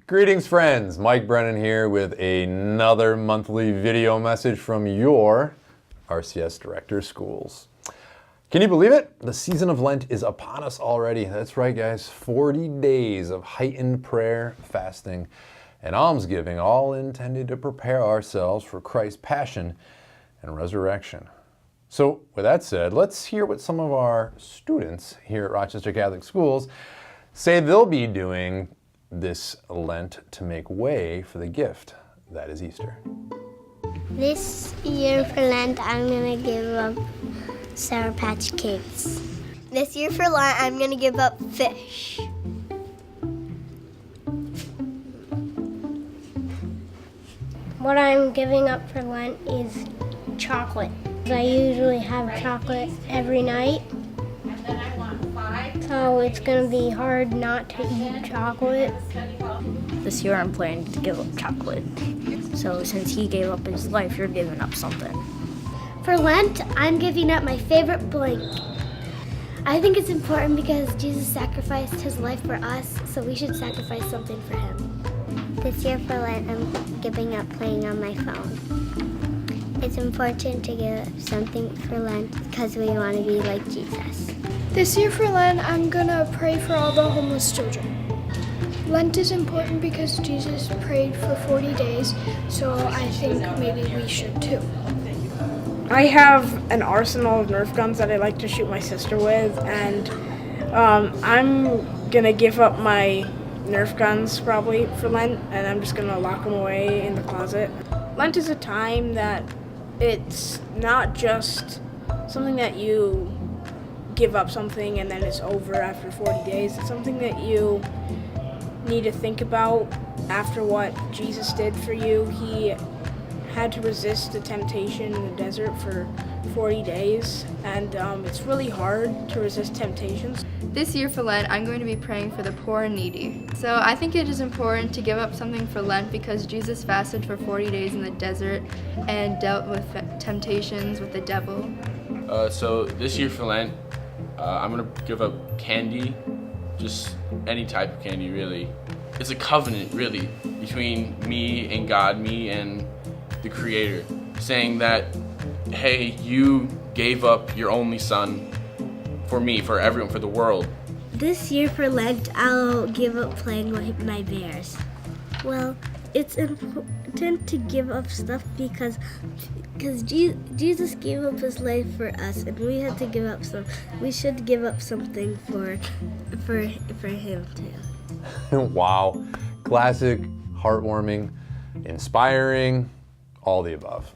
Greetings, friends. Mike Brennan here with another monthly video message from your RCS Director Schools. Can you believe it? The season of Lent is upon us already. That's right, guys. 40 days of heightened prayer, fasting, and almsgiving, all intended to prepare ourselves for Christ's passion and resurrection. So, with that said, let's hear what some of our students here at Rochester Catholic Schools say they'll be doing this Lent to make way for the gift that is Easter. This year for Lent, I'm going to give up Sour Patch Kids. This year for Lent, I'm going to give up fish. What I'm giving up for Lent is chocolate. I usually have chocolate every night. So it's going to be hard not to eat chocolate. This year I'm planning to give up chocolate. So since he gave up his life, you're giving up something. For Lent, I'm giving up my favorite blanket. I think it's important because Jesus sacrificed his life for us, so we should sacrifice something for him. This year for Lent, I'm giving up playing on my phone. It's important to give up something for Lent because we want to be like Jesus. This year for Lent, I'm gonna pray for all the homeless children. Lent is important because Jesus prayed for 40 days, so I think maybe we should too. I have an arsenal of Nerf guns that I like to shoot my sister with, and I'm gonna give up my Nerf guns probably for Lent, and I'm just gonna lock them away in the closet. Lent is a time that it's not just something that you give up something and then it's over after 40 days. It's something that you need to think about after what Jesus did for you. He had to resist the temptation in the desert for 40 days, and it's really hard to resist temptations. This year for Lent, I'm going to be praying for the poor and needy. So I think it is important to give up something for Lent because Jesus fasted for 40 days in the desert and dealt with temptations with the devil. So this year for Lent, I'm going to give up candy, just any type of candy really. It's a covenant really between me and God, me and the Creator, saying that, hey, you gave up your only son for me, for everyone, for the world. This year for Lent, I'll give up playing with my bears. Well, it's important to give up stuff because Jesus gave up his life for us, and we had to give up some. We should give up something for him too. Wow. Classic, heartwarming, inspiring, all the above.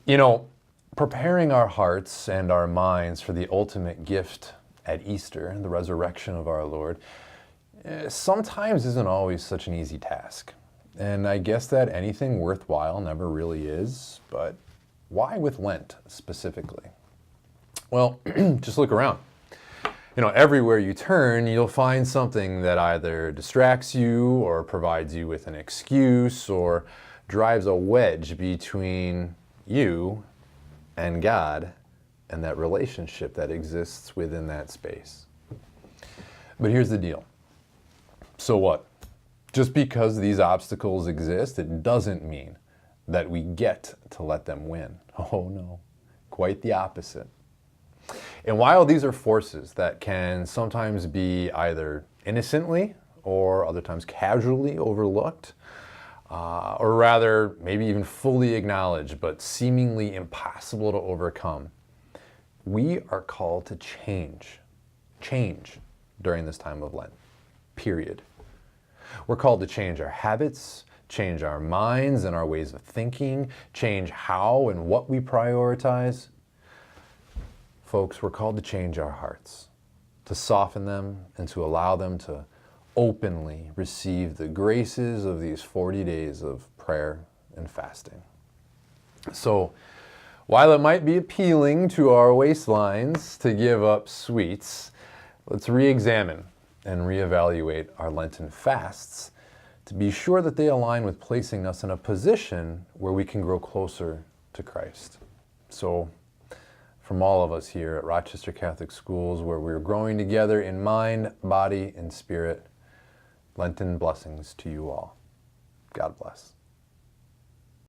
You know, preparing our hearts and our minds for the ultimate gift at Easter, the resurrection of our Lord, sometimes isn't always such an easy task. And I guess that anything worthwhile never really is, but why with Lent specifically? Well, just look around. You know, everywhere you turn, you'll find something that either distracts you or provides you with an excuse or drives a wedge between you and God and that relationship that exists within that space. But here's the deal. So what? Just because these obstacles exist, it doesn't mean that we get to let them win. Oh no, quite the opposite. And while these are forces that can sometimes be either innocently or other times casually overlooked, or rather maybe even fully acknowledged but seemingly impossible to overcome, we are called to change during this time of Lent, period. We're called to change our habits, change our minds and our ways of thinking, change how and what we prioritize. Folks, we're called to change our hearts, to soften them and to allow them to openly receive the graces of these 40 days of prayer and fasting. So, while it might be appealing to our waistlines to give up sweets, let's re-examine and reevaluate our Lenten fasts to be sure that they align with placing us in a position where we can grow closer to Christ. So, from all of us here at Rochester Catholic Schools, where we're growing together in mind, body, and spirit, Lenten blessings to you all. God bless.